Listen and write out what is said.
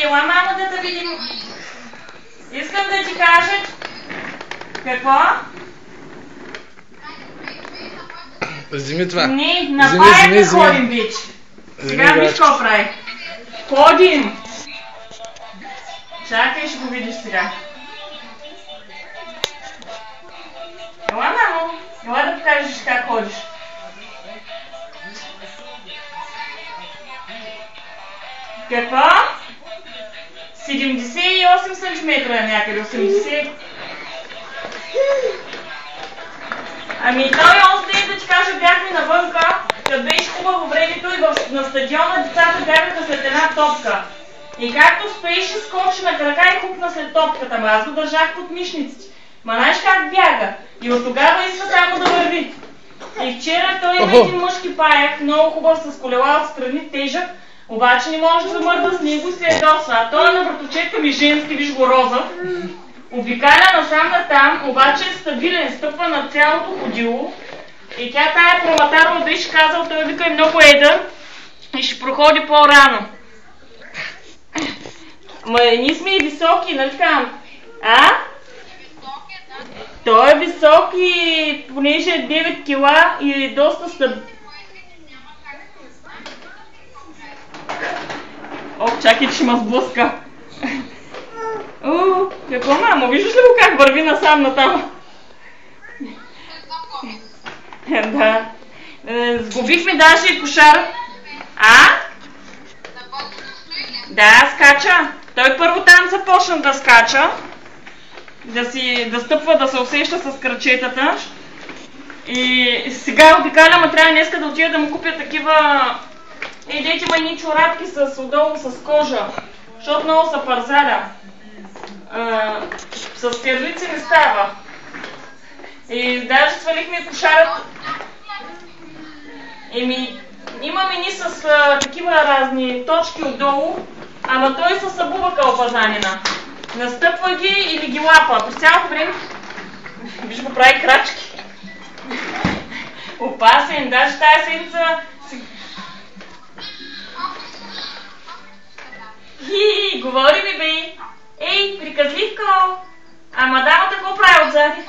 ела мама да видим. Искам да ти кажа. Какво? Вземи това. Не, на паека ходим вече. Сега виж какво прави. Ходим. Чакай, ще го видиш сега. Ела, мамо. Ела да покажеш как ходиш. Какво? 78 см някъде, 80. Ами той още да ти кажа, бяхме навънка, като беше хубаво времето и на стадиона децата бягаха след една топка. И както стоеше, скочи на крака и хупна след топката, ама аз го държах под мишниците. Ма знаеш как бяга? И от тогава иска само да върви. И вчера той има един мъжки паяк, много хубав с колела отстрани, тежък, обаче не може да мърда с него и се ядосва. А той на враточетка ми женски, виж го розов. Обикаля насам натам, обаче е стабилен, стъпва на цялото ходило. И тя тая проматарова беше казал, той вика е много едър и ще проходи по-рано. Ма ние сме и високи, нали така? А? Той е висок и понеже е 9 кила и е доста стабилен. Ох, чакай, че ще ма сблъска. Какво, мамо? Виждаш ли го как върви насам натам? Да. Сгубихме даже и кошар. А? Да, скача. Той първо там започна да скача. Да стъпва, да се усеща с крачетата. И сега обикаля, ма трябва днеска да отида да му купя такива... Идете ма едни чорапки с отдолу с кожа. Защото много са парзаля. С терлици не става. И даже свалихме кошарът. Имаме ни с такива разни точки отдолу, ама той се събува кълпазанина. Настъпва ги или ги лапа. През цялото време, виж го прави крачки. Опасен, даже тая седмица... Говори ми бе. Ей, приказливко. Ама дамата какво прави отзади?